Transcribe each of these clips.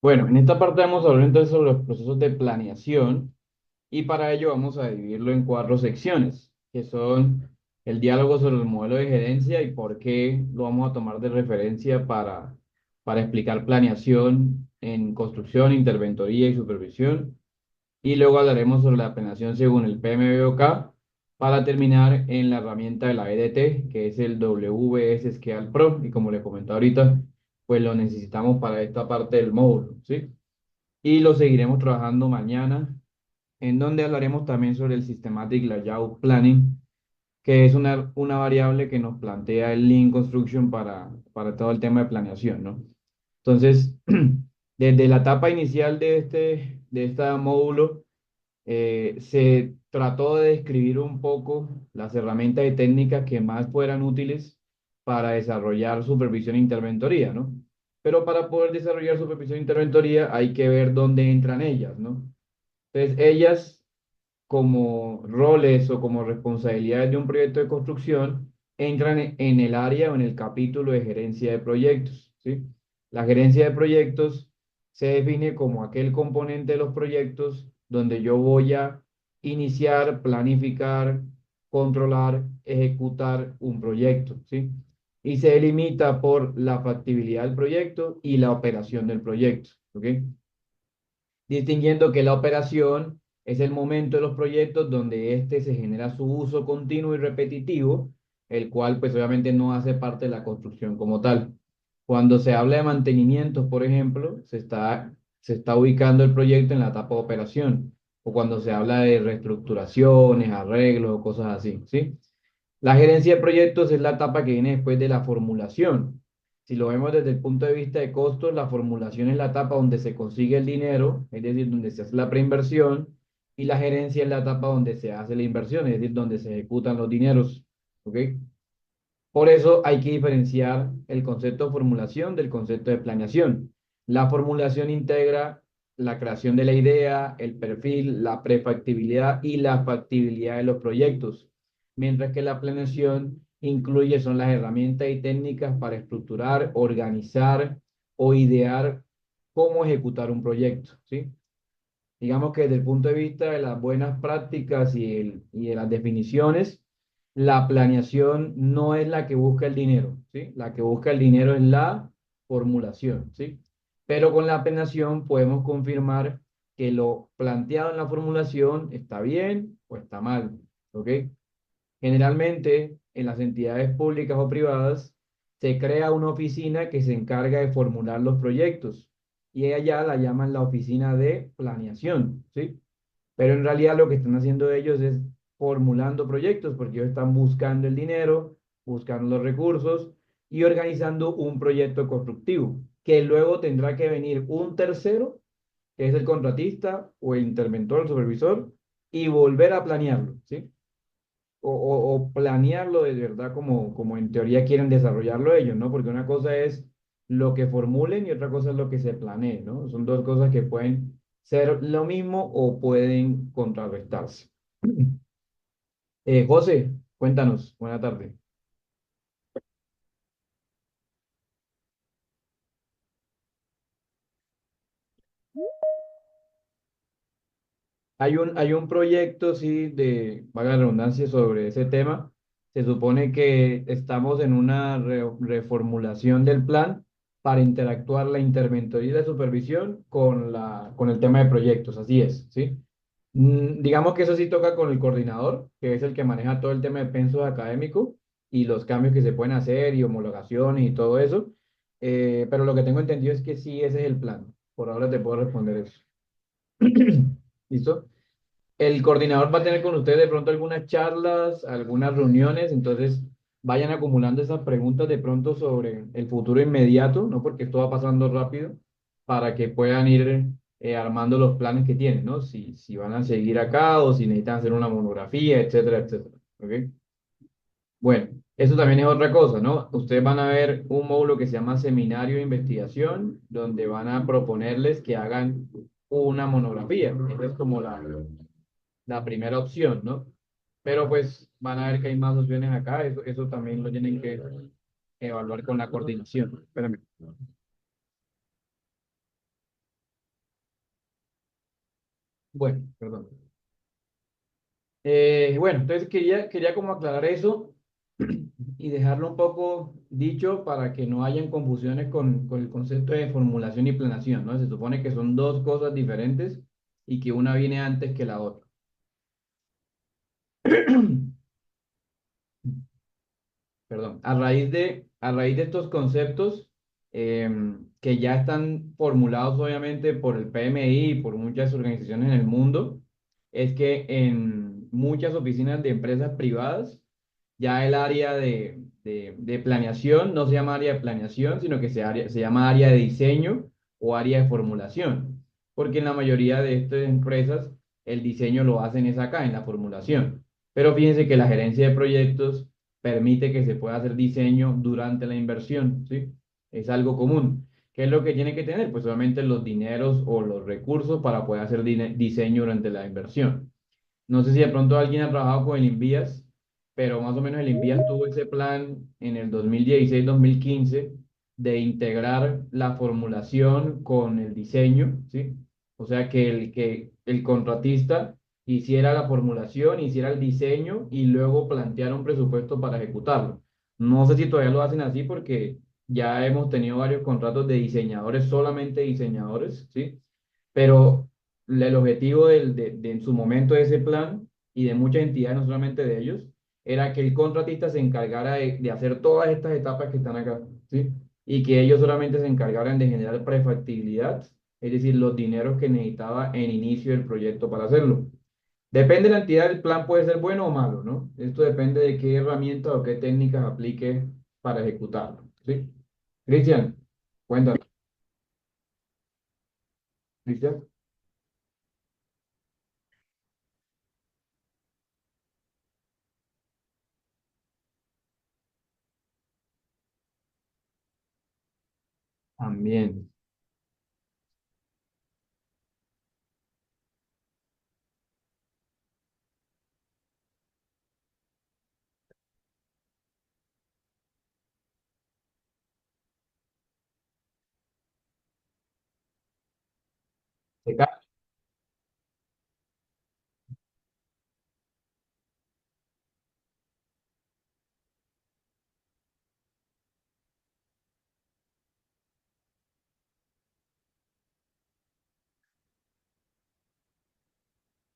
Bueno, en esta parte vamos a hablar entonces sobre los procesos de planeación y para ello vamos a dividirlo en cuatro secciones, que son el diálogo sobre el modelo de gerencia y por qué lo vamos a tomar de referencia para explicar planeación en construcción, interventoría y supervisión. Y luego hablaremos sobre la planeación según el PMBOK para terminar en la herramienta de la EDT, que es el WS Scale Pro. Y como les comenté ahorita, pues lo necesitamos para esta parte del módulo, ¿sí? Y lo seguiremos trabajando mañana, en donde hablaremos también sobre el Systematic Layout Planning, que es una variable que nos plantea el Lean Construction para todo el tema de planeación, ¿no? Entonces, desde la etapa inicial de este módulo, se trató de describir un poco las herramientas y técnicas que más fueran útiles para desarrollar supervisión e interventoría, ¿no? Pero para poder desarrollar supervisión e interventoría hay que ver dónde entran ellas, ¿no? Entonces, ellas como roles o como responsabilidades de un proyecto de construcción entran en el área o en el capítulo de gerencia de proyectos, ¿sí? La gerencia de proyectos se define como aquel componente de los proyectos donde yo voy a iniciar, planificar, controlar, ejecutar un proyecto, ¿sí? Y se delimita por la factibilidad del proyecto y la operación del proyecto, ¿ok? Distinguiendo que la operación es el momento de los proyectos donde éste se genera su uso continuo y repetitivo, el cual pues obviamente no hace parte de la construcción como tal. Cuando se habla de mantenimientos, por ejemplo, se está ubicando el proyecto en la etapa de operación, o cuando se habla de reestructuraciones, arreglos o cosas así, ¿sí? La gerencia de proyectos es la etapa que viene después de la formulación. Si lo vemos desde el punto de vista de costos, la formulación es la etapa donde se consigue el dinero, es decir, donde se hace la preinversión, y la gerencia es la etapa donde se hace la inversión, es decir, donde se ejecutan los dineros. ¿Ok? Por eso hay que diferenciar el concepto de formulación del concepto de planeación. La formulación integra la creación de la idea, el perfil, la prefactibilidad y la factibilidad de los proyectos, mientras que la planeación incluye son las herramientas y técnicas para estructurar, organizar o idear cómo ejecutar un proyecto, ¿sí? Digamos que desde el punto de vista de las buenas prácticas y de las definiciones, la planeación no es la que busca el dinero, ¿sí? La que busca el dinero es la formulación, ¿sí? Pero con la planeación podemos confirmar que lo planteado en la formulación está bien o está mal, ¿ok? Generalmente, en las entidades públicas o privadas, se crea una oficina que se encarga de formular los proyectos y allá la llaman la oficina de planeación, ¿sí? Pero en realidad lo que están haciendo ellos es formulando proyectos porque ellos están buscando el dinero, buscando los recursos y organizando un proyecto constructivo que luego tendrá que venir un tercero, que es el contratista o el interventor, el supervisor, y volver a planearlo, ¿sí? O planearlo de verdad como en teoría quieren desarrollarlo ellos, ¿no? Porque una cosa es lo que formulen y otra cosa es lo que se planee, ¿no? Son dos cosas que pueden ser lo mismo o pueden contrarrestarse. José, cuéntanos, buena tarde. Hay un proyecto, sí, valga la redundancia, sobre ese tema. Se supone que estamos en una reformulación del plan para interactuar la interventoría y la supervisión con el tema de proyectos, así es, ¿sí? Digamos que eso sí toca con el coordinador, que es el que maneja todo el tema de pensos académico y los cambios que se pueden hacer y homologaciones y todo eso. Pero lo que tengo entendido es que sí, ese es el plan. Por ahora te puedo responder eso. ¿Listo? El coordinador va a tener con ustedes de pronto algunas charlas, algunas reuniones, entonces vayan acumulando esas preguntas de pronto sobre el futuro inmediato, ¿no? Porque esto va pasando rápido, para que puedan ir armando los planes que tienen, ¿no? Si van a seguir acá o si necesitan hacer una monografía, etcétera, etcétera. ¿Ok? Bueno, eso también es otra cosa, ¿no? Ustedes van a ver un módulo que se llama Seminario de Investigación, donde van a proponerles que hagan una monografía. Esa es como la primera opción, ¿no? Pero pues van a ver que hay más opciones acá, eso también lo tienen que evaluar con la coordinación. Espérame. Bueno, perdón. Bueno, entonces quería como aclarar eso y dejarlo un poco dicho para que no hayan confusiones con el concepto de formulación y planeación, ¿no? Se supone que son dos cosas diferentes y que una viene antes que la otra. Perdón, a raíz de estos conceptos que ya están formulados obviamente por el PMI y por muchas organizaciones en el mundo, es que en muchas oficinas de empresas privadas ya el área de planeación no se llama área de planeación, sino que se llama área de diseño o área de formulación, porque en la mayoría de estas empresas el diseño lo hacen es acá, en la formulación. Pero fíjense que la gerencia de proyectos permite que se pueda hacer diseño durante la inversión, ¿sí? Es algo común. ¿Qué es lo que tiene que tener? Pues obviamente los dineros o los recursos para poder hacer diseño durante la inversión. No sé si de pronto alguien ha trabajado con el Invías, pero más o menos el Invías tuvo ese plan en el 2016-2015 de integrar la formulación con el diseño, ¿sí? O sea, que el contratista hiciera la formulación, hiciera el diseño y luego planteara un presupuesto para ejecutarlo. No sé si todavía lo hacen así porque ya hemos tenido varios contratos de diseñadores, solamente diseñadores, ¿sí? Pero el objetivo en su momento de ese plan y de muchas entidades, no solamente de ellos, era que el contratista se encargara de hacer todas estas etapas que están acá, ¿sí? Y que ellos solamente se encargaran de generar prefactibilidad, es decir, los dineros que necesitaba en inicio del proyecto para hacerlo. Depende de la entidad, el plan puede ser bueno o malo, ¿no? Esto depende de qué herramientas o qué técnicas aplique para ejecutarlo, ¿sí? Cristian, cuéntame. Cristian, también.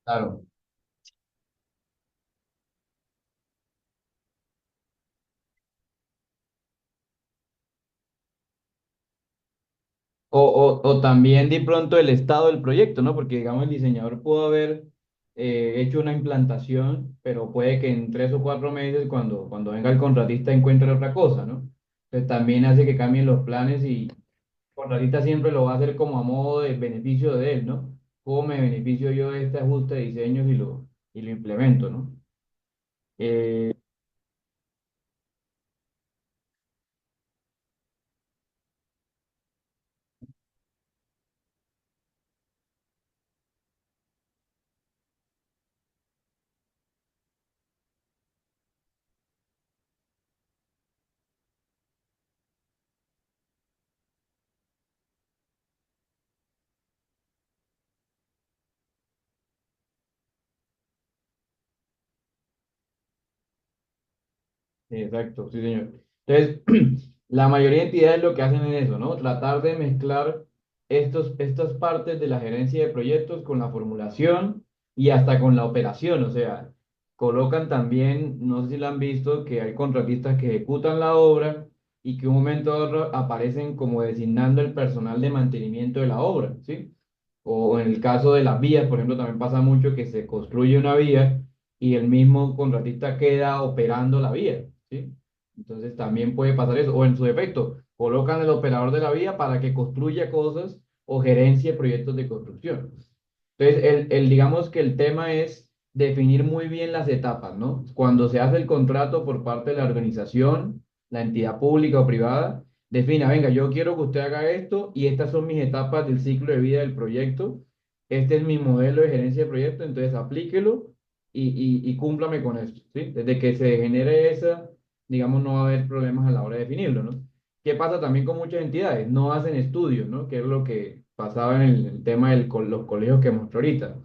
Claro. O también de pronto el estado del proyecto, ¿no? Porque digamos el diseñador pudo haber hecho una implantación, pero puede que en 3 o 4 meses, cuando venga el contratista, encuentre otra cosa, ¿no? Entonces también hace que cambien los planes y el contratista siempre lo va a hacer como a modo de beneficio de él, ¿no? ¿Cómo me beneficio yo de este ajuste de diseños y lo implemento, ¿no? Eh, Exacto, sí, señor. Entonces, la mayoría de entidades lo que hacen es eso, ¿no? Tratar de mezclar estas partes de la gerencia de proyectos con la formulación y hasta con la operación. O sea, colocan también, no sé si lo han visto, que hay contratistas que ejecutan la obra y que un momento a otro aparecen como designando el personal de mantenimiento de la obra, ¿sí? O en el caso de las vías, por ejemplo, también pasa mucho que se construye una vía y el mismo contratista queda operando la vía, ¿sí? Entonces también puede pasar eso. O en su defecto, colocan el operador de la vía para que construya cosas o gerencie proyectos de construcción. Entonces, digamos que el tema es definir muy bien las etapas, ¿no? Cuando se hace el contrato por parte de la organización, la entidad pública o privada, defina, venga, yo quiero que usted haga esto y estas son mis etapas del ciclo de vida del proyecto. Este es mi modelo de gerencia de proyecto, entonces aplíquelo y cúmplame con esto, ¿sí? Desde que se genere esa, digamos, no va a haber problemas a la hora de definirlo, ¿no? ¿Qué pasa también con muchas entidades? No hacen estudios, ¿no? Que es lo que pasaba en el tema de los colegios que mostró ahorita.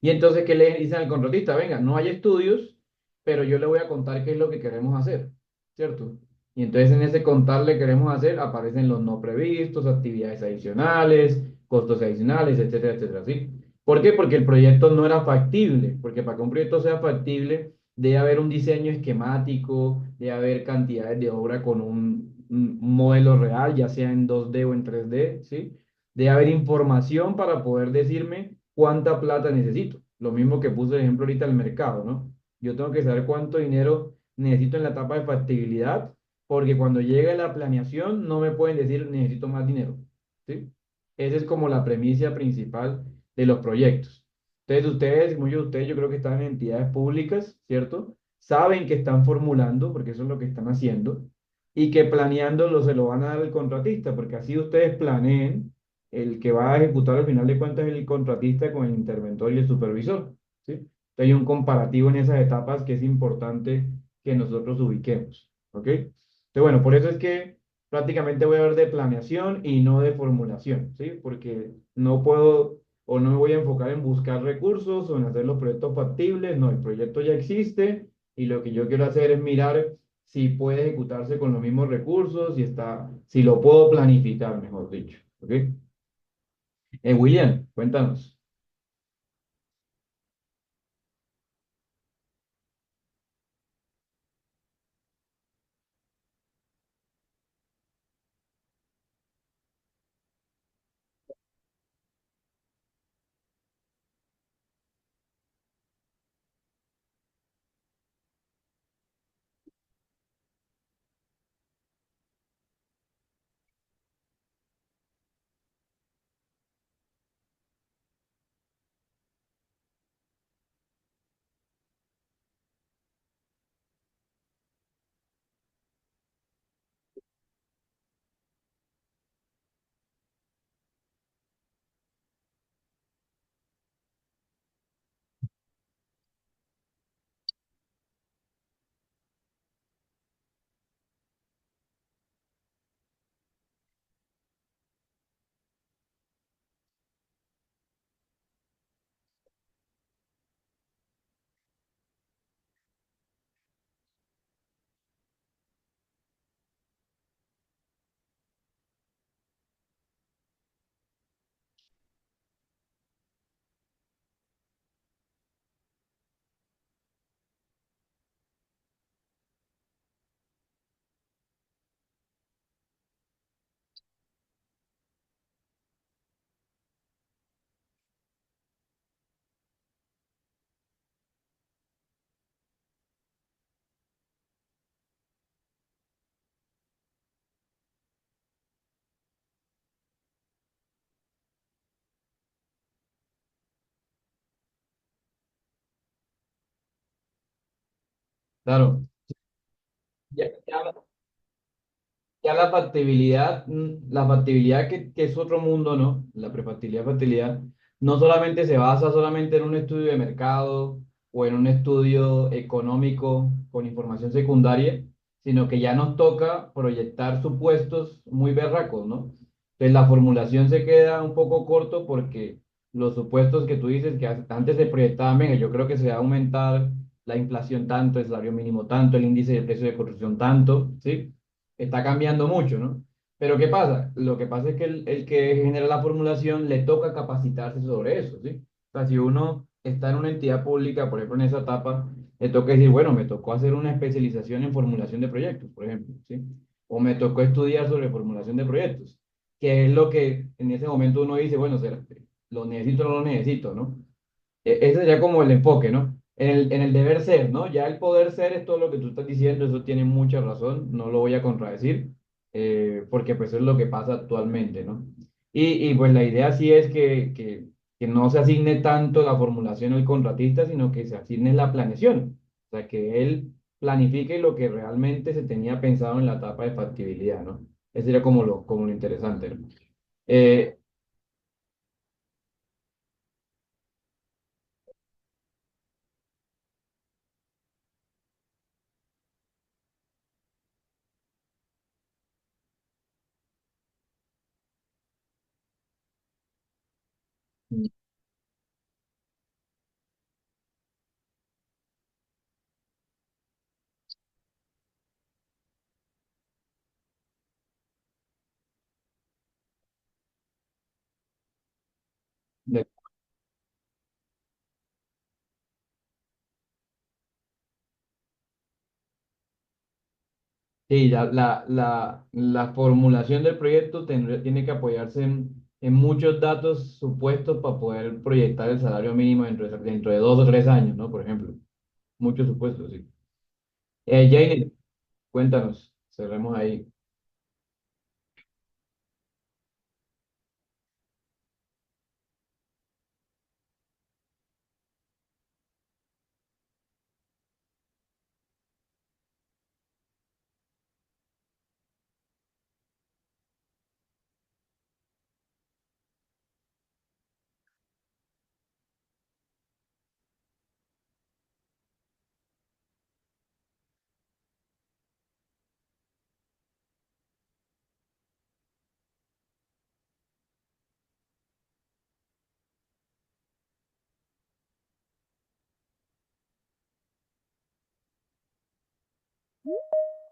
Y entonces, ¿qué le dicen al contratista? Venga, no hay estudios, pero yo le voy a contar qué es lo que queremos hacer, ¿cierto? Y entonces en ese contar le queremos hacer aparecen los no previstos, actividades adicionales, costos adicionales, etcétera, etcétera, ¿sí? ¿Por qué? Porque el proyecto no era factible, porque para que un proyecto sea factible debe haber un diseño esquemático, debe haber cantidades de obra con un modelo real, ya sea en 2D o en 3D, ¿sí? Debe haber información para poder decirme cuánta plata necesito. Lo mismo que puse de ejemplo ahorita el mercado, ¿no? Yo tengo que saber cuánto dinero necesito en la etapa de factibilidad, porque cuando llegue la planeación no me pueden decir necesito más dinero, ¿sí? Esa es como la premisa principal de los proyectos. Entonces ustedes, muchos de ustedes yo creo que están en entidades públicas, ¿cierto? Saben que están formulando, porque eso es lo que están haciendo, y que planeándolo se lo van a dar al contratista, porque así ustedes planeen, el que va a ejecutar al final de cuentas es el contratista con el interventor y el supervisor, ¿sí? Entonces hay un comparativo en esas etapas que es importante que nosotros ubiquemos, ¿ok? Entonces, bueno, por eso es que prácticamente voy a ver de planeación y no de formulación, ¿sí? Porque no puedo o no me voy a enfocar en buscar recursos o en hacer los proyectos factibles, no, el proyecto ya existe y lo que yo quiero hacer es mirar si puede ejecutarse con los mismos recursos, si lo puedo planificar, mejor dicho, ¿ok? William, cuéntanos. Claro, ya, ya la factibilidad que es otro mundo, ¿no? La prefactibilidad, factibilidad, no solamente se basa solamente en un estudio de mercado o en un estudio económico con información secundaria, sino que ya nos toca proyectar supuestos muy berracos, ¿no? Entonces la formulación se queda un poco corto porque los supuestos que tú dices que antes se proyectaban, venga, yo creo que se va a aumentar la inflación tanto, el salario mínimo tanto, el índice de precio de construcción tanto, ¿sí? Está cambiando mucho, ¿no? Pero ¿qué pasa? Lo que pasa es que el que genera la formulación le toca capacitarse sobre eso, ¿sí? O sea, si uno está en una entidad pública, por ejemplo, en esa etapa, le toca decir, bueno, me tocó hacer una especialización en formulación de proyectos, por ejemplo, ¿sí? O me tocó estudiar sobre formulación de proyectos, que es lo que en ese momento uno dice, bueno, ¿lo necesito o no lo necesito, ¿no? Ese sería como el enfoque, ¿no? En el deber ser, ¿no? Ya el poder ser es todo lo que tú estás diciendo, eso tiene mucha razón, no lo voy a contradecir, porque pues eso es lo que pasa actualmente, ¿no? Y pues la idea sí es que no se asigne tanto la formulación al contratista, sino que se asigne la planeación, o sea, que él planifique lo que realmente se tenía pensado en la etapa de factibilidad, ¿no? Ese sería como lo interesante, ¿no? Eh, De- Sí, la formulación del proyecto tiene que apoyarse en muchos datos supuestos para poder proyectar el salario mínimo dentro de 2 o 3 años, ¿no? Por ejemplo, muchos supuestos, sí. Jane, cuéntanos, cerremos ahí.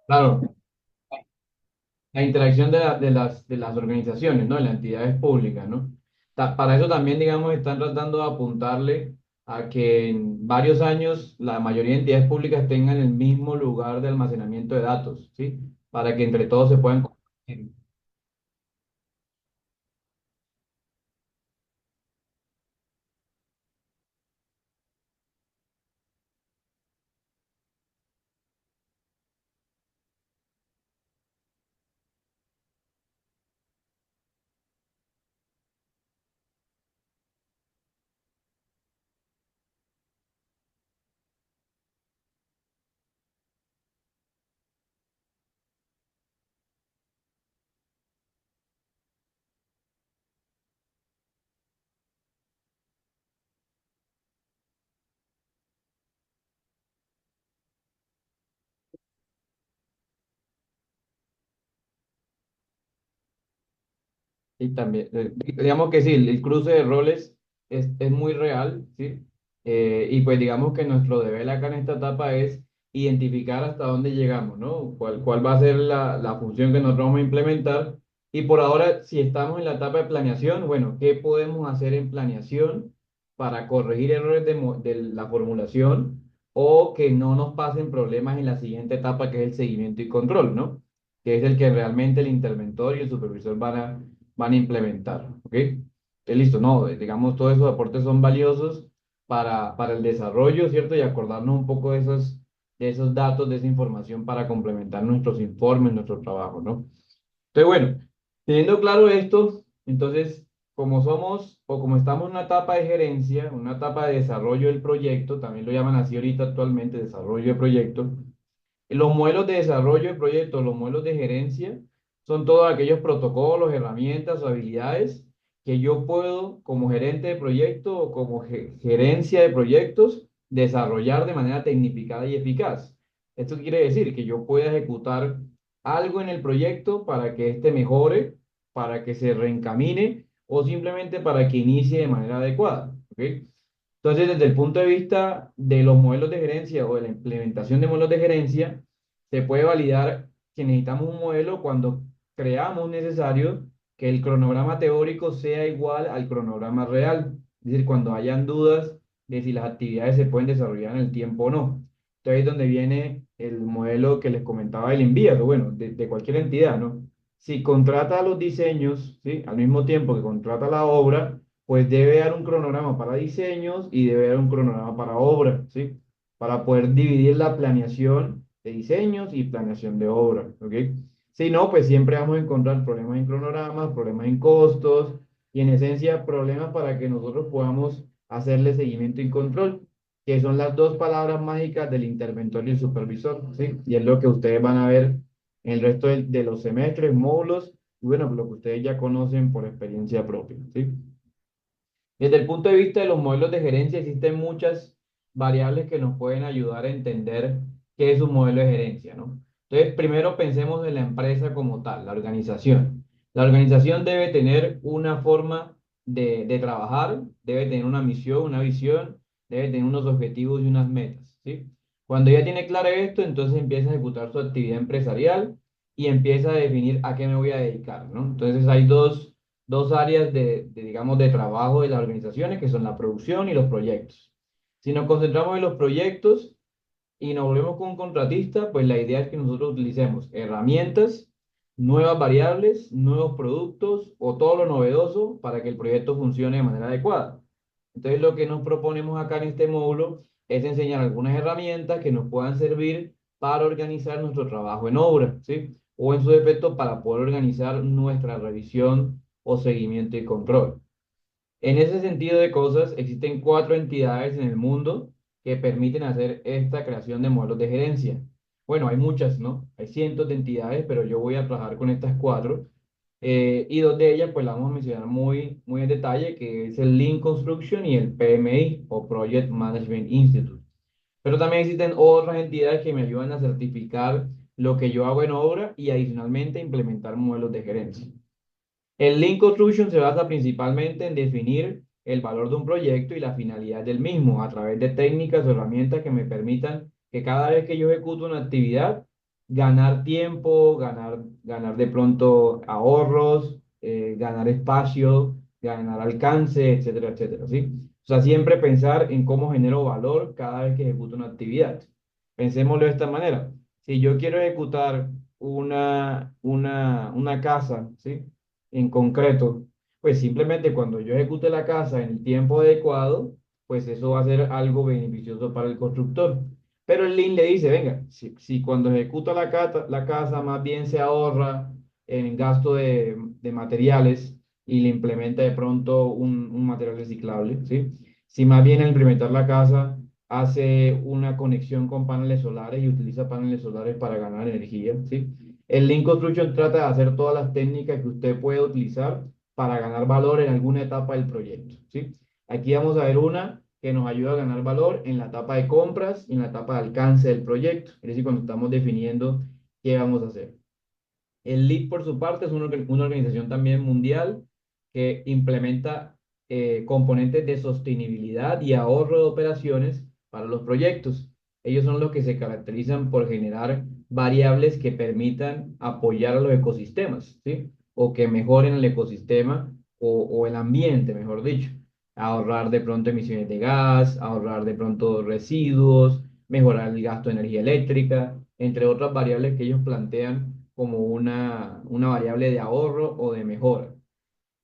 Claro, la interacción de las organizaciones, ¿no? De las entidades públicas, ¿no? Para eso también, digamos, están tratando de apuntarle a que en varios años la mayoría de entidades públicas tengan el mismo lugar de almacenamiento de datos, ¿sí? Para que entre todos se puedan compartir. Y también, digamos que sí, el cruce de roles es muy real, ¿sí? Y pues digamos que nuestro deber acá en esta etapa es identificar hasta dónde llegamos, ¿no? ¿Cuál va a ser la función que nosotros vamos a implementar? Y por ahora, si estamos en la etapa de planeación, bueno, ¿qué podemos hacer en planeación para corregir errores de la formulación o que no nos pasen problemas en la siguiente etapa, que es el seguimiento y control, ¿no? Que es el que realmente el interventor y el supervisor van a implementar, ¿ok? Listo, no, digamos, todos esos aportes son valiosos para el desarrollo, ¿cierto? Y acordarnos un poco de esos datos, de esa información para complementar nuestros informes, nuestro trabajo, ¿no? Entonces, bueno, teniendo claro esto, entonces, como somos o como estamos en una etapa de gerencia, una etapa de desarrollo del proyecto, también lo llaman así ahorita actualmente, desarrollo de proyecto. Los modelos de desarrollo de proyectos, los modelos de gerencia, son todos aquellos protocolos, herramientas o habilidades que yo puedo, como gerente de proyecto o como gerencia de proyectos, desarrollar de manera tecnificada y eficaz. Esto quiere decir que yo pueda ejecutar algo en el proyecto para que éste mejore, para que se reencamine o simplemente para que inicie de manera adecuada. ¿Ok? Entonces, desde el punto de vista de los modelos de gerencia o de la implementación de modelos de gerencia, se puede validar que necesitamos un modelo cuando creamos necesario que el cronograma teórico sea igual al cronograma real. Es decir, cuando hayan dudas de si las actividades se pueden desarrollar en el tiempo o no. Entonces, ahí es donde viene el modelo que les comentaba del envío, bueno, de cualquier entidad, ¿no? Si contrata los diseños, ¿sí? Al mismo tiempo que contrata la obra, pues debe dar un cronograma para diseños y debe dar un cronograma para obra, ¿sí? Para poder dividir la planeación de diseños y planeación de obra, ¿ok? Si no, pues siempre vamos a encontrar problemas en cronogramas, problemas en costos y en esencia problemas para que nosotros podamos hacerle seguimiento y control, que son las dos palabras mágicas del interventor y el supervisor, ¿sí? Y es lo que ustedes van a ver en el resto de los semestres, módulos, y bueno, lo que ustedes ya conocen por experiencia propia, ¿sí? Desde el punto de vista de los modelos de gerencia, existen muchas variables que nos pueden ayudar a entender qué es un modelo de gerencia, ¿no? Entonces, primero pensemos en la empresa como tal, la organización. La organización debe tener una forma de trabajar, debe tener una misión, una visión, debe tener unos objetivos y unas metas, ¿sí? Cuando ya tiene claro esto, entonces empieza a ejecutar su actividad empresarial y empieza a definir a qué me voy a dedicar, ¿no? Entonces, hay dos áreas digamos, de trabajo de las organizaciones, que son la producción y los proyectos. Si nos concentramos en los proyectos y nos volvemos con un contratista, pues la idea es que nosotros utilicemos herramientas, nuevas variables, nuevos productos o todo lo novedoso para que el proyecto funcione de manera adecuada. Entonces, lo que nos proponemos acá en este módulo es enseñar algunas herramientas que nos puedan servir para organizar nuestro trabajo en obra, ¿sí? O en su defecto para poder organizar nuestra revisión o seguimiento y control. En ese sentido de cosas, existen cuatro entidades en el mundo que permiten hacer esta creación de modelos de gerencia. Bueno, hay muchas, ¿no? Hay cientos de entidades, pero yo voy a trabajar con estas cuatro. Y dos de ellas, pues las vamos a mencionar muy en detalle, que es el Lean Construction y el PMI, o Project Management Institute. Pero también existen otras entidades que me ayudan a certificar lo que yo hago en obra y adicionalmente implementar modelos de gerencia. El Lean Construction se basa principalmente en definir el valor de un proyecto y la finalidad del mismo a través de técnicas o herramientas que me permitan que cada vez que yo ejecuto una actividad, ganar tiempo, ganar de pronto ahorros, ganar espacio, ganar alcance, etcétera, etcétera, ¿sí? O sea, siempre pensar en cómo genero valor cada vez que ejecuto una actividad. Pensémoslo de esta manera. Si yo quiero ejecutar una casa, ¿sí? En concreto, pues simplemente cuando yo ejecute la casa en el tiempo adecuado, pues eso va a ser algo beneficioso para el constructor. Pero el Lean le dice, venga, si cuando ejecuta la casa más bien se ahorra en gasto de materiales y le implementa de pronto un material reciclable, ¿sí? Si más bien al implementar la casa hace una conexión con paneles solares y utiliza paneles solares para ganar energía, ¿sí? El Lean Construction trata de hacer todas las técnicas que usted puede utilizar para ganar valor en alguna etapa del proyecto, ¿sí? Aquí vamos a ver una que nos ayuda a ganar valor en la etapa de compras y en la etapa de alcance del proyecto, es decir, cuando estamos definiendo qué vamos a hacer. El LEED, por su parte, es una organización también mundial que implementa componentes de sostenibilidad y ahorro de operaciones para los proyectos. Ellos son los que se caracterizan por generar variables que permitan apoyar a los ecosistemas, ¿sí? O que mejoren el ecosistema o el ambiente, mejor dicho. Ahorrar de pronto emisiones de gas, ahorrar de pronto residuos, mejorar el gasto de energía eléctrica, entre otras variables que ellos plantean como una variable de ahorro o de mejora.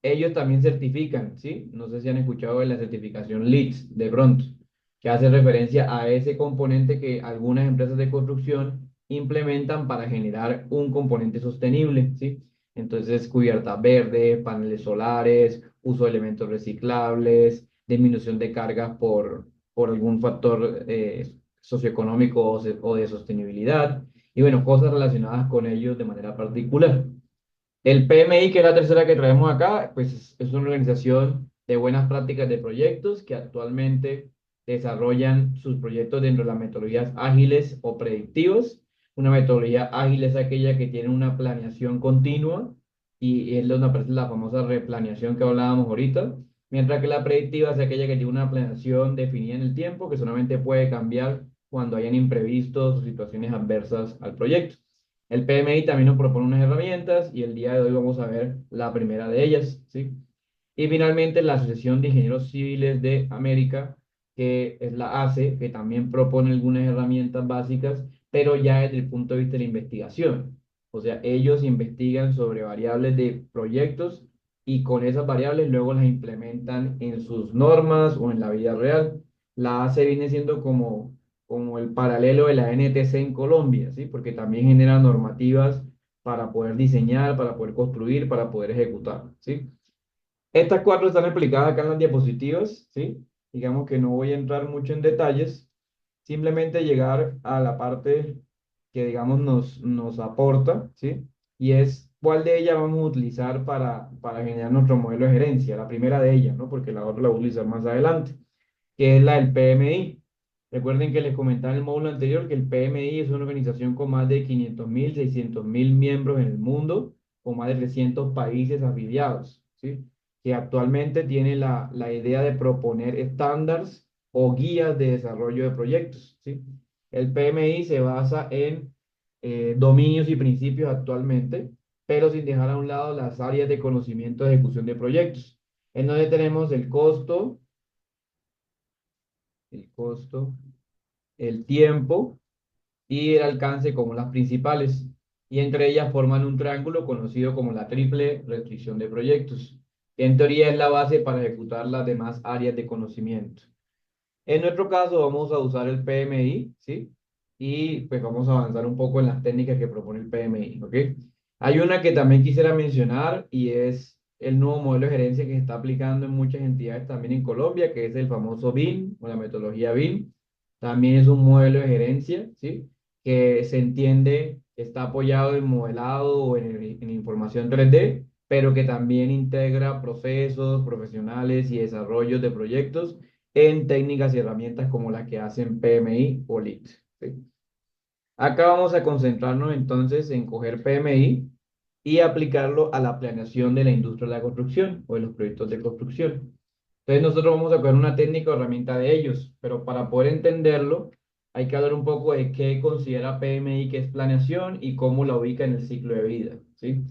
Ellos también certifican, ¿sí? No sé si han escuchado de la certificación LEED de pronto, que hace referencia a ese componente que algunas empresas de construcción implementan para generar un componente sostenible, ¿sí? Entonces, cubiertas verdes, paneles solares, uso de elementos reciclables, disminución de cargas por algún factor socioeconómico o de sostenibilidad, y bueno, cosas relacionadas con ellos de manera particular. El PMI, que es la tercera que traemos acá, pues es una organización de buenas prácticas de proyectos que actualmente desarrollan sus proyectos dentro de las metodologías ágiles o predictivas. Una metodología ágil es aquella que tiene una planeación continua y es donde aparece la famosa replaneación que hablábamos ahorita, mientras que la predictiva es aquella que tiene una planeación definida en el tiempo que solamente puede cambiar cuando hayan imprevistos o situaciones adversas al proyecto. El PMI también nos propone unas herramientas y el día de hoy vamos a ver la primera de ellas, ¿sí? Y finalmente la Asociación de Ingenieros Civiles de América, que es la ACE, que también propone algunas herramientas básicas, pero ya desde el punto de vista de la investigación. O sea, ellos investigan sobre variables de proyectos y con esas variables luego las implementan en sus normas o en la vida real. La ACE viene siendo como el paralelo de la NTC en Colombia, ¿sí? Porque también genera normativas para poder diseñar, para poder construir, para poder ejecutar, ¿sí? Estas cuatro están explicadas acá en las diapositivas, ¿sí? Digamos que no voy a entrar mucho en detalles, simplemente llegar a la parte que, digamos, nos aporta, ¿sí? Y es cuál de ellas vamos a utilizar para generar nuestro modelo de gerencia, la primera de ellas, ¿no? Porque la otra la voy a utilizar más adelante, que es la del PMI. Recuerden que les comentaba en el módulo anterior que el PMI es una organización con más de 500.000, 600.000 miembros en el mundo, con más de 300 países afiliados, ¿sí? Que actualmente tiene la idea de proponer estándares o guías de desarrollo de proyectos, ¿sí? El PMI se basa en dominios y principios actualmente, pero sin dejar a un lado las áreas de conocimiento de ejecución de proyectos, en donde tenemos el costo, el tiempo y el alcance como las principales, y entre ellas forman un triángulo conocido como la triple restricción de proyectos, que en teoría es la base para ejecutar las demás áreas de conocimiento. En nuestro caso vamos a usar el PMI, ¿sí? Y pues vamos a avanzar un poco en las técnicas que propone el PMI, ¿ok? Hay una que también quisiera mencionar y es el nuevo modelo de gerencia que se está aplicando en muchas entidades también en Colombia, que es el famoso BIM o la metodología BIM. También es un modelo de gerencia, ¿sí? Que se entiende que está apoyado en modelado o en información 3D, pero que también integra procesos profesionales y desarrollos de proyectos en técnicas y herramientas como las que hacen PMI o LEED, ¿sí? Acá vamos a concentrarnos entonces en coger PMI y aplicarlo a la planeación de la industria de la construcción o de los proyectos de construcción. Entonces nosotros vamos a coger una técnica o herramienta de ellos, pero para poder entenderlo hay que hablar un poco de qué considera PMI que es planeación y cómo la ubica en el ciclo de vida, ¿sí?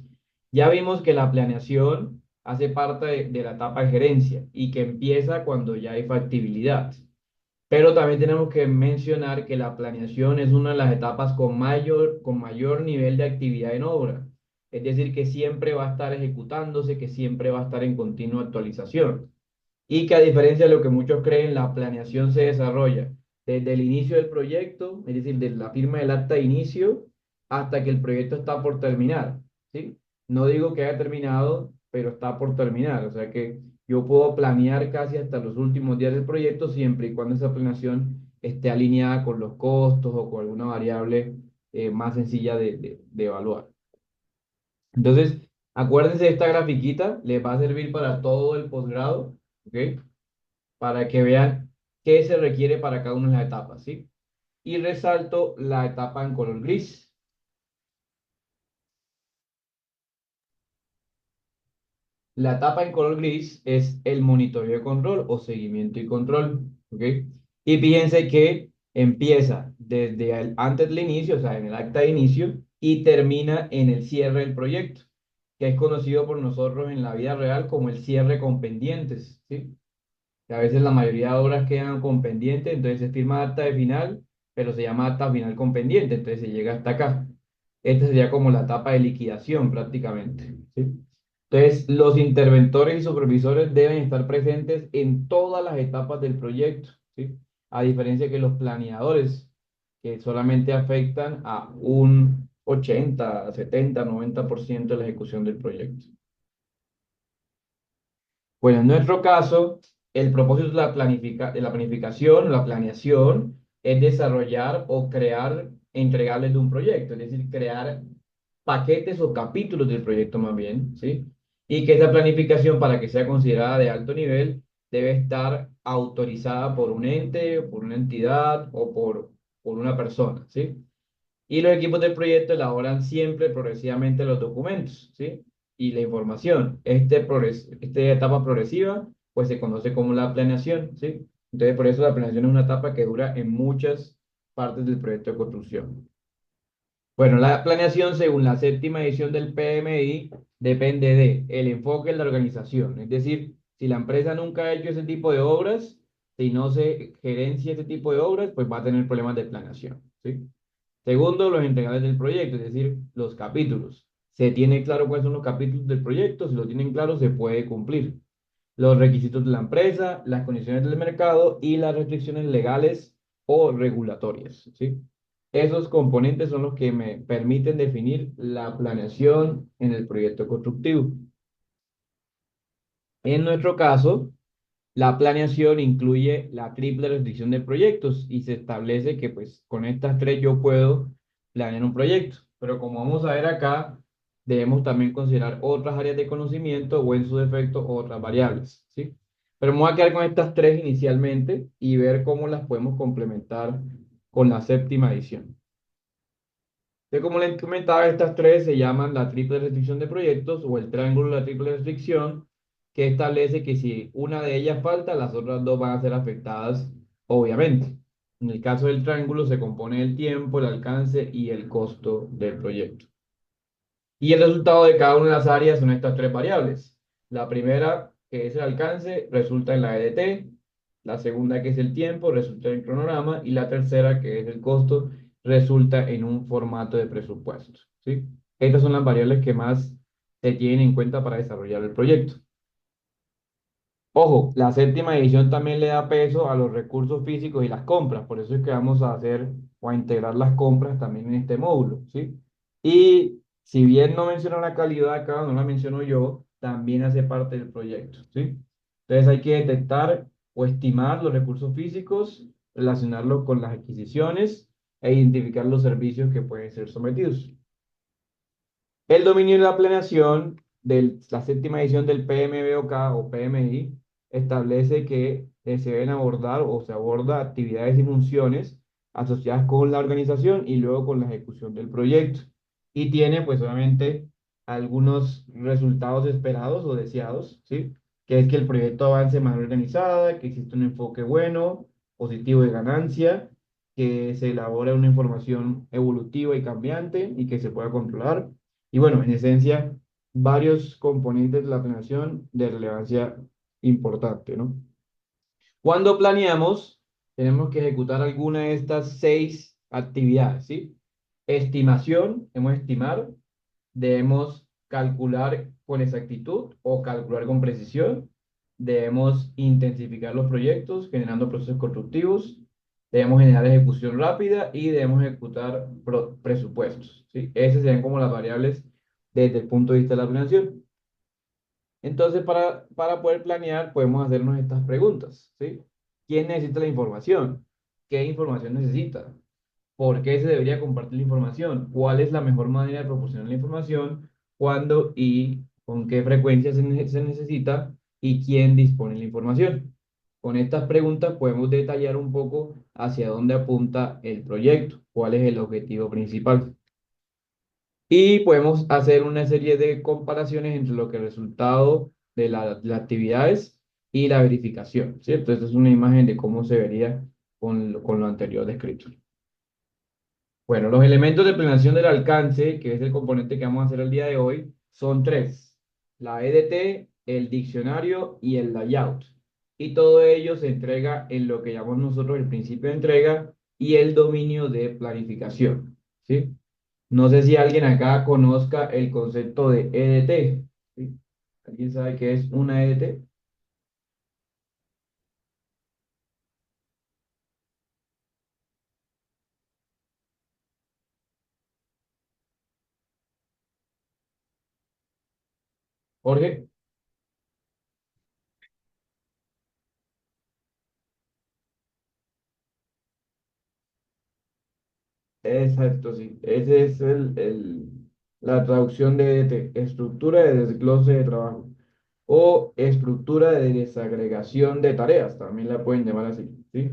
Ya vimos que la planeación hace parte de la etapa de gerencia y que empieza cuando ya hay factibilidad. Pero también tenemos que mencionar que la planeación es una de las etapas con mayor nivel de actividad en obra. Es decir, que siempre va a estar ejecutándose, que siempre va a estar en continua actualización. Y que a diferencia de lo que muchos creen, la planeación se desarrolla desde el inicio del proyecto, es decir, desde la firma del acta de inicio hasta que el proyecto está por terminar, ¿sí? No digo que haya terminado, pero está por terminar. O sea que yo puedo planear casi hasta los últimos días del proyecto siempre y cuando esa planeación esté alineada con los costos o con alguna variable más sencilla de evaluar. Entonces, acuérdense de esta grafiquita, les va a servir para todo el posgrado, ¿ok? Para que vean qué se requiere para cada una de las etapas, ¿sí? Y resalto la etapa en color gris. La etapa en color gris es el monitoreo de control o seguimiento y control, ¿ok? Y fíjense que empieza desde antes del inicio, o sea, en el acta de inicio, y termina en el cierre del proyecto, que es conocido por nosotros en la vida real como el cierre con pendientes, ¿sí? Que a veces la mayoría de obras quedan con pendiente, entonces se firma acta de final, pero se llama acta final con pendiente, entonces se llega hasta acá. Esta sería como la etapa de liquidación prácticamente, ¿sí? Entonces, los interventores y supervisores deben estar presentes en todas las etapas del proyecto, ¿sí? A diferencia que los planeadores, que solamente afectan a un 80, 70, 90% de la ejecución del proyecto. Bueno, en nuestro caso, el propósito de la planificación, la planeación, es desarrollar o crear entregables de un proyecto, es decir, crear paquetes o capítulos del proyecto más bien, ¿sí? Y que esa planificación, para que sea considerada de alto nivel, debe estar autorizada por un ente, por una entidad o por una persona, ¿sí? Y los equipos del proyecto elaboran siempre progresivamente los documentos, ¿sí? Y la información. Esta etapa progresiva, pues se conoce como la planeación, ¿sí? Entonces, por eso la planeación es una etapa que dura en muchas partes del proyecto de construcción. Bueno, la planeación, según la séptima edición del PMI, depende de el enfoque en la organización. Es decir, si la empresa nunca ha hecho ese tipo de obras, si no se gerencia ese tipo de obras, pues va a tener problemas de planeación, ¿sí? Segundo, los integrales del proyecto, es decir, los capítulos. Se tiene claro cuáles son los capítulos del proyecto, si lo tienen claro, se puede cumplir. Los requisitos de la empresa, las condiciones del mercado y las restricciones legales o regulatorias, ¿sí? Esos componentes son los que me permiten definir la planeación en el proyecto constructivo. En nuestro caso, la planeación incluye la triple restricción de proyectos y se establece que pues con estas tres yo puedo planear un proyecto. Pero como vamos a ver acá, debemos también considerar otras áreas de conocimiento o en su defecto otras variables, ¿sí? Pero me voy a quedar con estas tres inicialmente y ver cómo las podemos complementar con la séptima edición. Entonces, como les comentaba, estas tres se llaman la triple restricción de proyectos o el triángulo de la triple restricción, que establece que si una de ellas falta, las otras dos van a ser afectadas, obviamente. En el caso del triángulo se compone del tiempo, el alcance y el costo del proyecto. Y el resultado de cada una de las áreas son estas tres variables. La primera, que es el alcance, resulta en la EDT. La segunda, que es el tiempo, resulta en el cronograma. Y la tercera, que es el costo, resulta en un formato de presupuesto. ¿Sí? Estas son las variables que más se tienen en cuenta para desarrollar el proyecto. Ojo, la séptima edición también le da peso a los recursos físicos y las compras, por eso es que vamos a hacer o a integrar las compras también en este módulo, ¿sí? Y si bien no menciona la calidad acá, no la menciono yo, también hace parte del proyecto, ¿sí? Entonces hay que detectar o estimar los recursos físicos, relacionarlos con las adquisiciones e identificar los servicios que pueden ser sometidos. El dominio de la planeación de la séptima edición del PMBOK o PMI establece que se deben abordar o se aborda actividades y funciones asociadas con la organización y luego con la ejecución del proyecto. Y tiene pues obviamente algunos resultados esperados o deseados, ¿sí? Que es que el proyecto avance de manera organizada, que existe un enfoque bueno, positivo de ganancia, que se elabore una información evolutiva y cambiante y que se pueda controlar y bueno, en esencia, varios componentes de la planeación de relevancia importante, ¿no? Cuando planeamos, tenemos que ejecutar alguna de estas seis actividades, ¿sí? Estimación, hemos de estimar, debemos calcular con exactitud o calcular con precisión, debemos intensificar los proyectos generando procesos constructivos, debemos generar ejecución rápida y debemos ejecutar presupuestos, ¿sí? Esas serían como las variables desde el punto de vista de la planeación. Entonces, para poder planear, podemos hacernos estas preguntas, ¿sí? ¿Quién necesita la información? ¿Qué información necesita? ¿Por qué se debería compartir la información? ¿Cuál es la mejor manera de proporcionar la información? ¿Cuándo y con qué frecuencia se necesita? ¿Y quién dispone de la información? Con estas preguntas podemos detallar un poco hacia dónde apunta el proyecto, cuál es el objetivo principal. Y podemos hacer una serie de comparaciones entre lo que es el resultado de las actividades y la verificación, ¿cierto? Esta es una imagen de cómo se vería con lo anterior descrito. Bueno, los elementos de planeación del alcance, que es el componente que vamos a hacer el día de hoy, son tres: la EDT, el diccionario y el layout. Y todo ello se entrega en lo que llamamos nosotros el principio de entrega y el dominio de planificación, ¿sí? No sé si alguien acá conozca el concepto de EDT, ¿sí? ¿Alguien sabe qué es una EDT? Jorge. Exacto, sí. Ese es la traducción de EDT, estructura de desglose de trabajo o estructura de desagregación de tareas, también la pueden llamar así, ¿sí?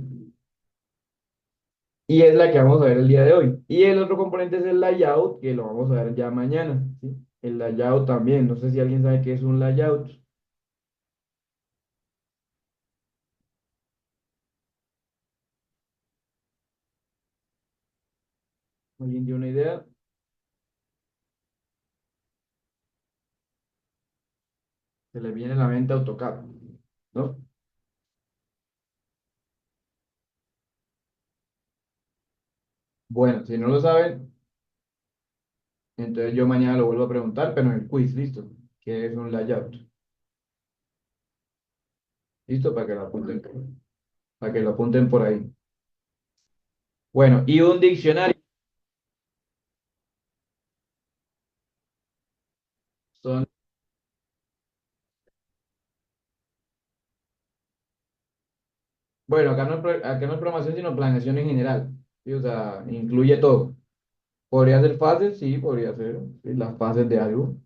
Y es la que vamos a ver el día de hoy. Y el otro componente es el layout, que lo vamos a ver ya mañana, ¿sí? El layout también, no sé si alguien sabe qué es un layout. ¿Alguien tiene una idea? Se le viene a la mente AutoCAD, ¿no? Bueno, si no lo saben, entonces yo mañana lo vuelvo a preguntar, pero en el quiz, listo. ¿Qué es un layout? Listo, para que lo apunten por ahí. Bueno, y un diccionario son, bueno, acá no es programación, sino planeación en general. ¿Sí? O sea, incluye todo. ¿Podría ser fases? Sí, podría ser. Sí, las fases de algo.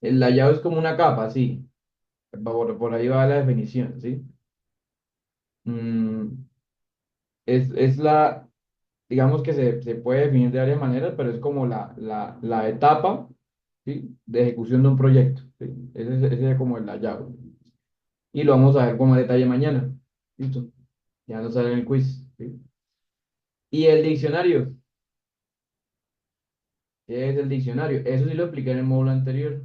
El layout es como una capa, sí. Por ahí va la definición, ¿sí? Mm, es digamos que se puede definir de varias maneras, pero es como la etapa, ¿sí? De ejecución de un proyecto, ¿sí? Ese es como el layout. Y lo vamos a ver con más detalle mañana. ¿Listo? Ya nos sale en el quiz, ¿sí? Y el diccionario, ¿Qué es el diccionario? Eso sí lo expliqué en el módulo anterior.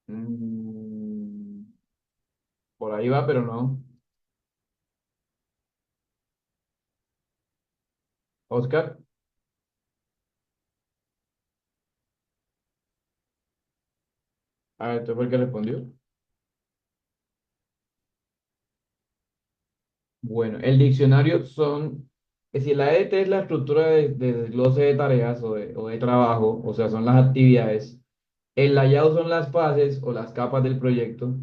Mm, por ahí va, pero no. Oscar, a ver, ¿tú fue el que respondió? Bueno, el diccionario son, es decir, la EDT es la estructura de desglose de tareas o de trabajo, o sea, son las actividades. El layout son las fases o las capas del proyecto.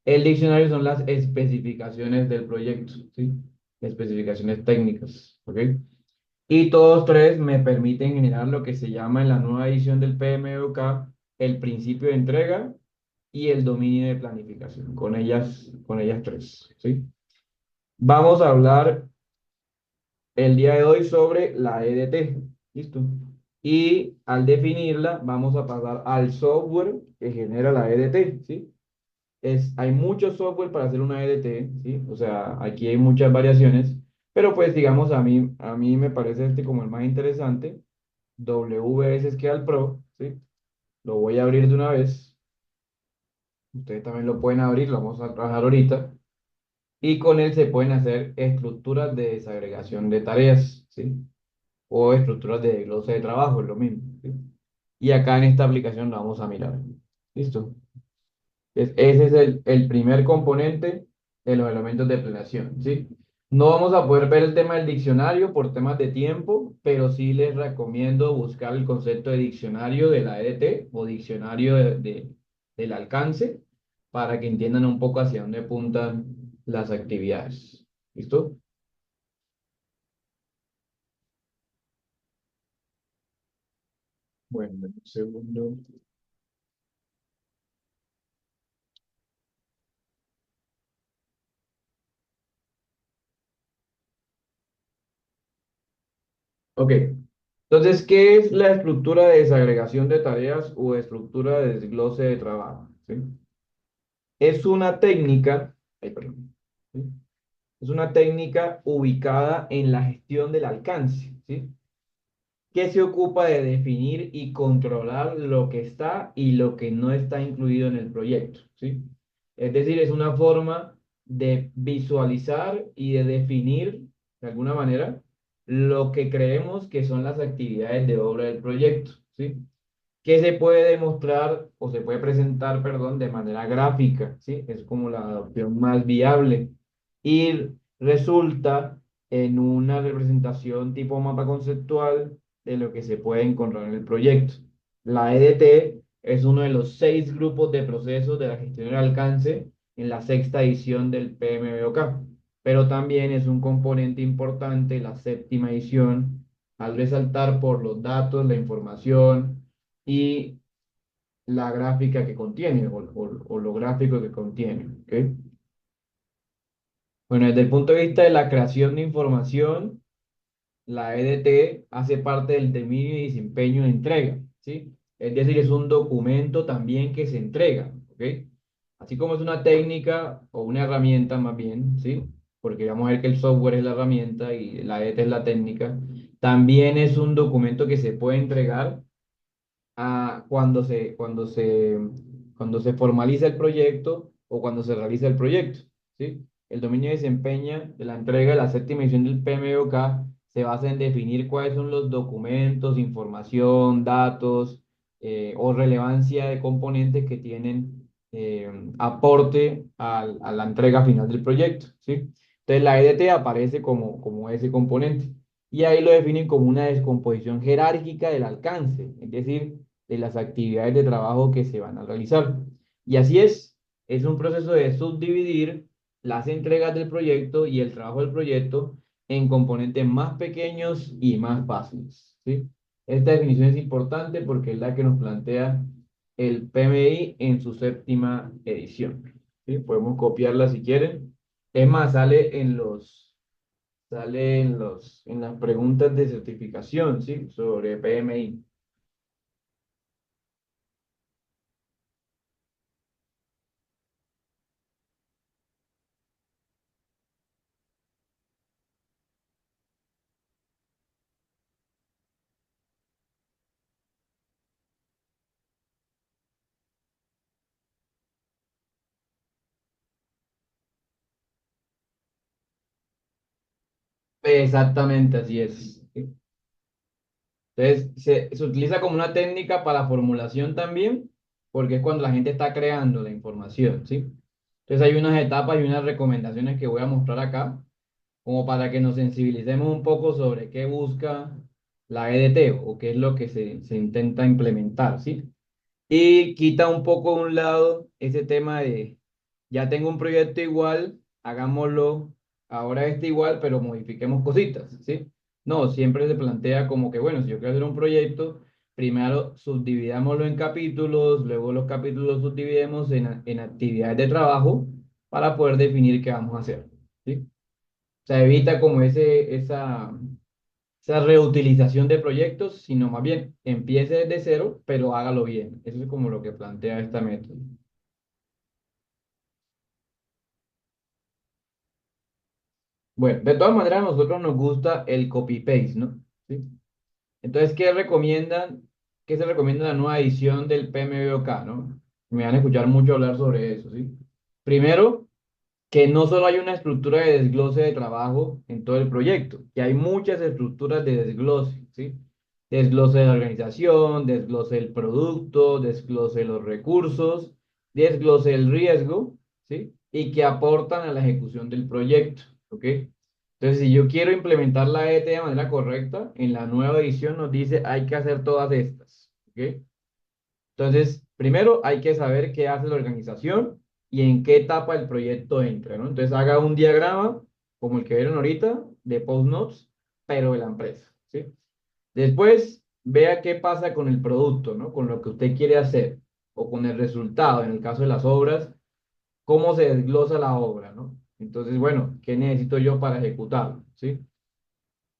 El diccionario son las especificaciones del proyecto, ¿sí? Especificaciones técnicas, ¿ok? Y todos tres me permiten generar lo que se llama en la nueva edición del PMBOK el principio de entrega y el dominio de planificación, con ellas tres, ¿sí? Vamos a hablar el día de hoy sobre la EDT. ¿Listo? Y al definirla, vamos a pasar al software que genera la EDT, ¿sí? Hay mucho software para hacer una EDT, ¿sí? O sea, aquí hay muchas variaciones, pero pues digamos, a mí me parece este como el más interesante, WS Scale Pro, ¿sí? Lo voy a abrir de una vez. Ustedes también lo pueden abrir, lo vamos a trabajar ahorita. Y con él se pueden hacer estructuras de desagregación de tareas, ¿sí? O estructuras de desglose de trabajo, es lo mismo, ¿sí? Y acá en esta aplicación lo vamos a mirar. ¿Listo? Ese es el primer componente de los elementos de planeación, ¿sí? No vamos a poder ver el tema del diccionario por temas de tiempo, pero sí les recomiendo buscar el concepto de diccionario de la EDT o diccionario del alcance para que entiendan un poco hacia dónde apuntan las actividades. ¿Listo? Bueno, un segundo. Ok. Entonces, ¿qué es la estructura de desagregación de tareas o estructura de desglose de trabajo? ¿Sí? Es una técnica, ay, perdón, ¿sí? Es una técnica ubicada en la gestión del alcance, ¿sí? Que se ocupa de definir y controlar lo que está y lo que no está incluido en el proyecto, ¿sí? Es decir, es una forma de visualizar y de definir, de alguna manera, lo que creemos que son las actividades de obra del proyecto, ¿sí? Que se puede demostrar o se puede presentar, perdón, de manera gráfica, ¿sí? Es como la opción más viable y resulta en una representación tipo mapa conceptual de lo que se puede encontrar en el proyecto. La EDT es uno de los 6 grupos de procesos de la gestión del alcance en la sexta edición del PMBOK, pero también es un componente importante la séptima edición al resaltar por los datos, la información, y la gráfica que contiene o lo gráfico que contiene. ¿Ok? Bueno, desde el punto de vista de la creación de información, la EDT hace parte del dominio y desempeño de entrega, ¿sí? Es decir, es un documento también que se entrega, ¿ok? Así como es una técnica o una herramienta más bien, ¿sí? Porque vamos a ver que el software es la herramienta y la EDT es la técnica, también es un documento que se puede entregar cuando se formaliza el proyecto o cuando se realiza el proyecto, ¿sí? El dominio de desempeña de la entrega de la séptima edición del PMBOK se basa en definir cuáles son los documentos, información, datos o relevancia de componentes que tienen aporte a la entrega final del proyecto, ¿sí? Entonces la EDT aparece como ese componente y ahí lo definen como una descomposición jerárquica del alcance, es decir, de las actividades de trabajo que se van a realizar. Y así es un proceso de subdividir las entregas del proyecto y el trabajo del proyecto en componentes más pequeños y más fáciles, ¿sí? Esta definición es importante porque es la que nos plantea el PMI en su séptima edición, ¿sí? Podemos copiarla si quieren. Es más, en las preguntas de certificación, ¿sí? Sobre PMI. Exactamente, así es. ¿Sí? Entonces, se utiliza como una técnica para formulación también, porque es cuando la gente está creando la información, ¿sí? Entonces, hay unas etapas y unas recomendaciones que voy a mostrar acá, como para que nos sensibilicemos un poco sobre qué busca la EDT o qué es lo que se intenta implementar, ¿sí? Y quita un poco de un lado ese tema de, ya tengo un proyecto igual, hagámoslo ahora este igual, pero modifiquemos cositas, ¿sí? No, siempre se plantea como que, bueno, si yo quiero hacer un proyecto, primero subdividámoslo en capítulos, luego los capítulos los subdividimos en actividades de trabajo para poder definir qué vamos a hacer, ¿sí? O sea, evita como esa reutilización de proyectos, sino más bien empiece desde cero, pero hágalo bien. Eso es como lo que plantea esta método. Bueno, de todas maneras, a nosotros nos gusta el copy-paste, ¿no? ¿Sí? Entonces, ¿qué recomiendan? ¿Qué se recomienda en la nueva edición del PMBOK, ¿no? Me van a escuchar mucho hablar sobre eso, ¿sí? Primero, que no solo hay una estructura de desglose de trabajo en todo el proyecto, que hay muchas estructuras de desglose, ¿sí? Desglose de la organización, desglose del producto, desglose de los recursos, desglose del riesgo, ¿sí? Y que aportan a la ejecución del proyecto, ¿ok? Entonces, si yo quiero implementar la ET de manera correcta, en la nueva edición nos dice hay que hacer todas estas, ¿ok? Entonces, primero hay que saber qué hace la organización y en qué etapa el proyecto entra, ¿no? Entonces, haga un diagrama, como el que vieron ahorita, de post-notes, pero de la empresa, ¿sí? Después, vea qué pasa con el producto, ¿no? Con lo que usted quiere hacer o con el resultado, en el caso de las obras, cómo se desglosa la obra, ¿no? Entonces, bueno, ¿qué necesito yo para ejecutarlo, ¿sí?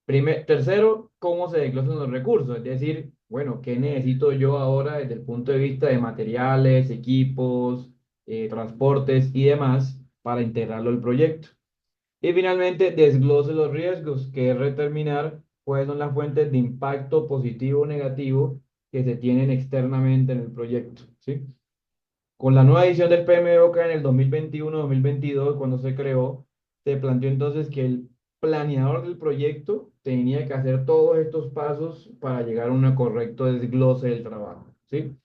Tercero, cómo se desglosan los recursos, es decir, bueno, ¿qué necesito yo ahora desde el punto de vista de materiales, equipos, transportes y demás para integrarlo al proyecto? Y finalmente, desglose los riesgos, que es determinar cuáles son las fuentes de impacto positivo o negativo que se tienen externamente en el proyecto, ¿sí? Con la nueva edición del PMBOK en el 2021-2022, cuando se creó, se planteó entonces que el planeador del proyecto tenía que hacer todos estos pasos para llegar a un correcto desglose del trabajo, ¿sí?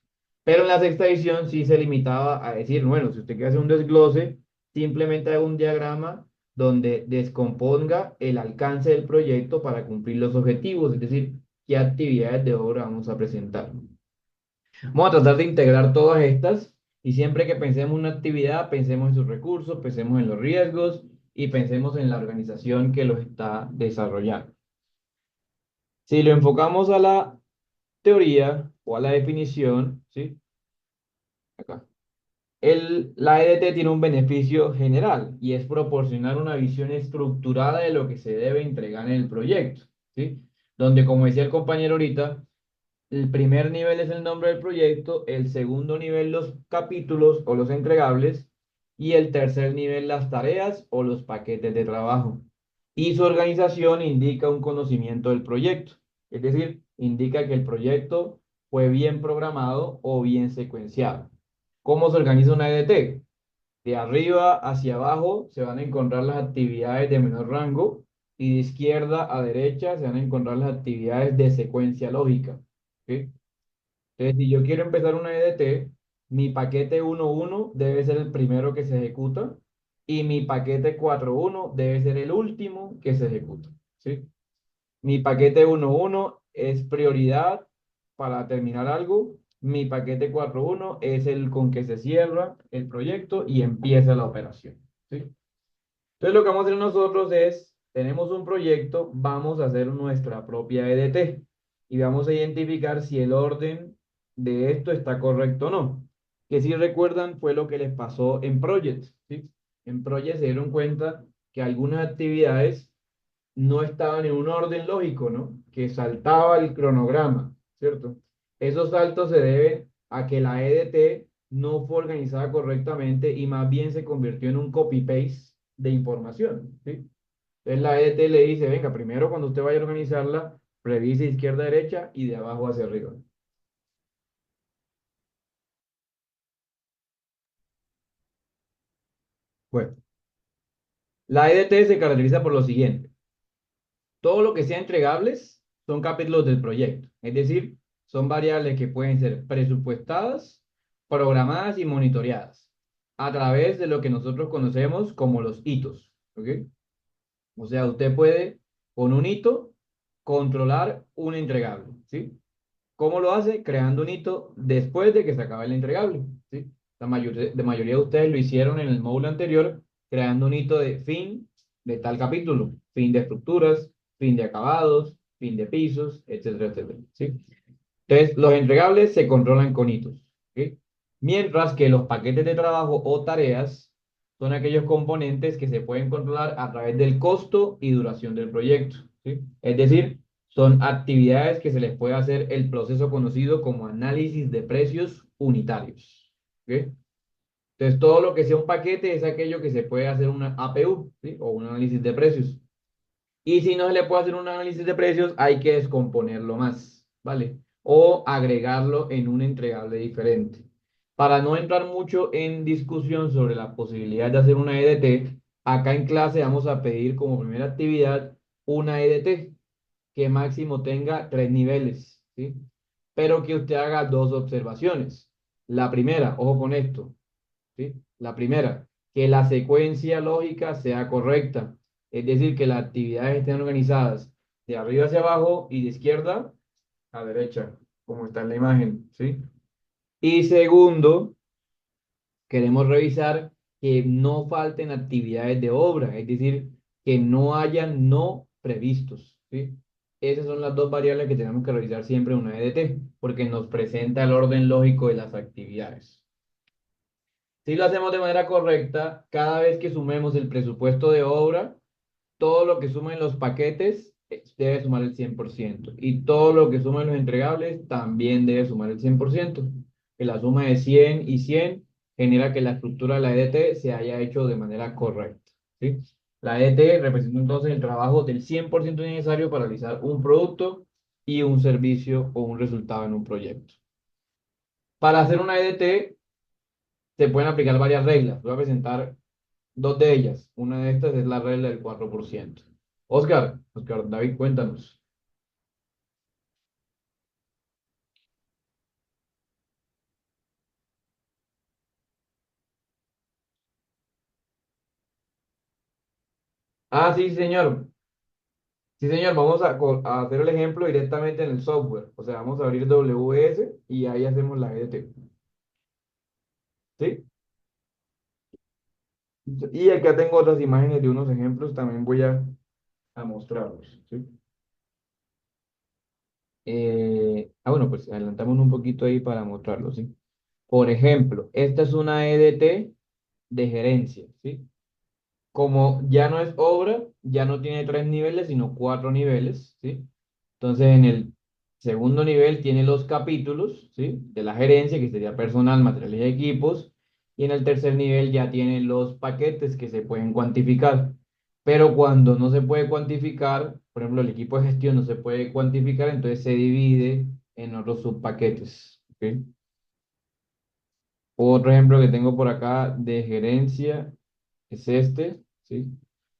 Pero en la sexta edición sí se limitaba a decir, bueno, si usted quiere hacer un desglose, simplemente haga un diagrama donde descomponga el alcance del proyecto para cumplir los objetivos, es decir, qué actividades de obra vamos a presentar. Vamos a tratar de integrar todas estas y siempre que pensemos en una actividad, pensemos en sus recursos, pensemos en los riesgos y pensemos en la organización que los está desarrollando. Si lo enfocamos a la teoría o a la definición, ¿sí? Acá. La EDT tiene un beneficio general y es proporcionar una visión estructurada de lo que se debe entregar en el proyecto, ¿sí? Donde, como decía el compañero ahorita, el primer nivel es el nombre del proyecto, el segundo nivel los capítulos o los entregables y el tercer nivel las tareas o los paquetes de trabajo. Y su organización indica un conocimiento del proyecto, es decir, indica que el proyecto fue bien programado o bien secuenciado. ¿Cómo se organiza una EDT? De arriba hacia abajo se van a encontrar las actividades de menor rango y de izquierda a derecha se van a encontrar las actividades de secuencia lógica. ¿Ok? Entonces, si yo quiero empezar una EDT, mi paquete 1.1 debe ser el primero que se ejecuta y mi paquete 4.1 debe ser el último que se ejecuta, ¿sí? Mi paquete 1.1 es prioridad para terminar algo. Mi paquete 4.1 es el con que se cierra el proyecto y empieza la operación, ¿sí? Entonces lo que vamos a hacer nosotros es, tenemos un proyecto, vamos a hacer nuestra propia EDT y vamos a identificar si el orden de esto está correcto o no. Que si recuerdan fue lo que les pasó en Project, ¿sí? En Project se dieron cuenta que algunas actividades no estaban en un orden lógico, ¿no? Que saltaba el cronograma, ¿cierto? Esos saltos se deben a que la EDT no fue organizada correctamente y más bien se convirtió en un copy-paste de información, ¿sí? Entonces la EDT le dice, venga, primero cuando usted vaya a organizarla, revise izquierda a derecha y de abajo hacia arriba. Bueno, la EDT se caracteriza por lo siguiente. Todo lo que sea entregables son capítulos del proyecto, es decir, son variables que pueden ser presupuestadas, programadas y monitoreadas a través de lo que nosotros conocemos como los hitos, ¿ok? O sea, usted puede con un hito controlar un entregable, ¿sí? ¿Cómo lo hace? Creando un hito después de que se acabe el entregable, ¿sí? La mayoría de ustedes lo hicieron en el módulo anterior, creando un hito de fin de tal capítulo, fin de estructuras, fin de acabados, fin de pisos, etcétera, etcétera, ¿sí? Entonces, los entregables se controlan con hitos, ¿sí? Mientras que los paquetes de trabajo o tareas son aquellos componentes que se pueden controlar a través del costo y duración del proyecto, ¿sí? Es decir, son actividades que se les puede hacer el proceso conocido como análisis de precios unitarios, ¿ok? Entonces, todo lo que sea un paquete es aquello que se puede hacer una APU, ¿sí? O un análisis de precios. Y si no se le puede hacer un análisis de precios, hay que descomponerlo más, ¿vale? O agregarlo en un entregable diferente. Para no entrar mucho en discusión sobre la posibilidad de hacer una EDT, acá en clase vamos a pedir como primera actividad una EDT que máximo tenga 3 niveles, ¿sí? Pero que usted haga dos observaciones. La primera, ojo con esto, ¿sí? La primera, que la secuencia lógica sea correcta, es decir, que las actividades estén organizadas de arriba hacia abajo y de izquierda a derecha, como está en la imagen, ¿sí? Y segundo, queremos revisar que no falten actividades de obra, es decir, que no hayan no previstos, ¿sí? Esas son las dos variables que tenemos que revisar siempre en una EDT, porque nos presenta el orden lógico de las actividades. Si lo hacemos de manera correcta, cada vez que sumemos el presupuesto de obra, todo lo que sumen los paquetes debe sumar el 100%. Y todo lo que sumen los entregables también debe sumar el 100%. Que la suma de 100 y 100 genera que la estructura de la EDT se haya hecho de manera correcta, ¿sí? La EDT representa entonces el trabajo del 100% necesario para realizar un producto y un servicio o un resultado en un proyecto. Para hacer una EDT se pueden aplicar varias reglas. Voy a presentar dos de ellas. Una de estas es la regla del 4%. Oscar, David, cuéntanos. Ah, sí, señor. Sí, señor, vamos a hacer el ejemplo directamente en el software. O sea, vamos a abrir WS y ahí hacemos la EDT. ¿Sí? Y acá tengo otras imágenes de unos ejemplos, también voy a mostrarlos. ¿Sí? Bueno, pues adelantamos un poquito ahí para mostrarlos. ¿Sí? Por ejemplo, esta es una EDT de gerencia. ¿Sí? Como ya no es obra, ya no tiene 3 niveles, sino 4 niveles, ¿sí? Entonces, en el segundo nivel tiene los capítulos, ¿sí? De la gerencia, que sería personal, materiales y equipos. Y en el tercer nivel ya tiene los paquetes que se pueden cuantificar. Pero cuando no se puede cuantificar, por ejemplo, el equipo de gestión no se puede cuantificar, entonces se divide en otros subpaquetes, ¿ok? Otro ejemplo que tengo por acá de gerencia es este, ¿sí?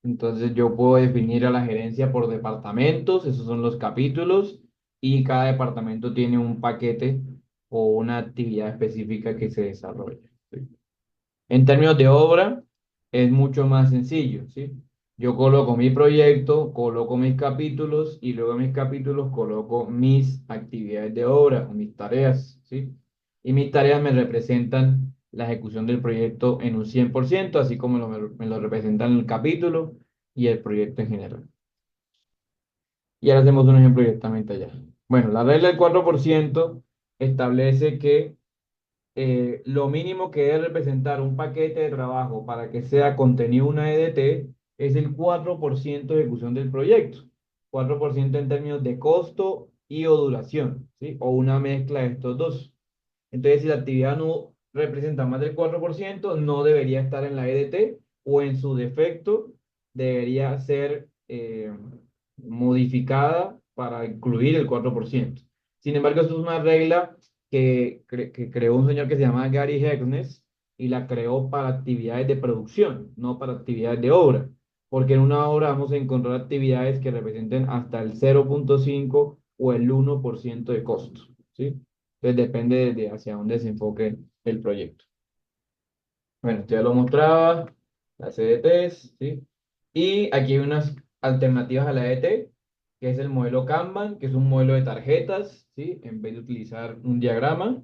Entonces yo puedo definir a la gerencia por departamentos, esos son los capítulos, y cada departamento tiene un paquete o una actividad específica que se desarrolla, ¿sí? En términos de obra, es mucho más sencillo, ¿sí? Yo coloco mi proyecto, coloco mis capítulos y luego en mis capítulos coloco mis actividades de obra o mis tareas, ¿sí? Y mis tareas me representan la ejecución del proyecto en un 100%, así como me lo representan el capítulo y el proyecto en general. Y ahora hacemos un ejemplo directamente allá. Bueno, la regla del 4% establece que lo mínimo que debe representar un paquete de trabajo para que sea contenido una EDT es el 4% de ejecución del proyecto. 4% en términos de costo y o duración, ¿sí? O una mezcla de estos dos. Entonces, si la actividad no representa más del 4%, no debería estar en la EDT o en su defecto debería ser modificada para incluir el 4%. Sin embargo, esto es una regla que creó un señor que se llama Gary Hegnes y la creó para actividades de producción, no para actividades de obra. porque en una obra vamos a encontrar actividades que representen hasta el 0,5 o el 1% de costo, ¿sí? Entonces depende de hacia dónde se enfoque el proyecto. Bueno, esto ya lo mostraba, la CDTs, ¿sí? Y aquí hay unas alternativas a la EDT, que es el modelo Kanban, que es un modelo de tarjetas, ¿sí? En vez de utilizar un diagrama,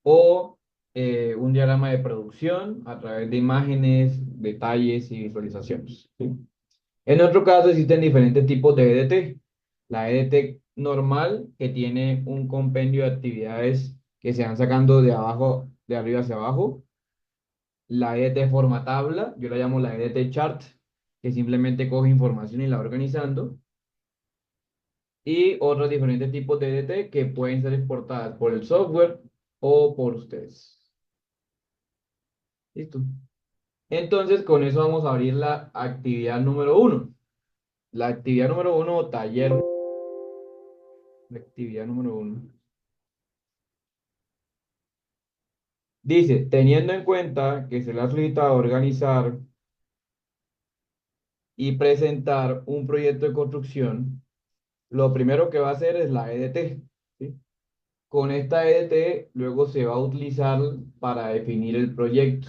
o un diagrama de producción a través de imágenes, detalles y visualizaciones, ¿sí? En otro caso existen diferentes tipos de EDT. La EDT normal, que tiene un compendio de actividades que se van sacando de abajo, de arriba hacia abajo. La EDT forma tabla, yo la llamo la EDT chart, que simplemente coge información y la va organizando. Y otros diferentes tipos de EDT que pueden ser exportadas por el software o por ustedes. Listo. Entonces, con eso vamos a abrir la actividad número uno. La actividad número uno, o taller. La actividad número uno. Dice, teniendo en cuenta que se le ha solicitado organizar y presentar un proyecto de construcción, lo primero que va a hacer es la EDT, ¿sí? Con esta EDT luego se va a utilizar para definir el proyecto.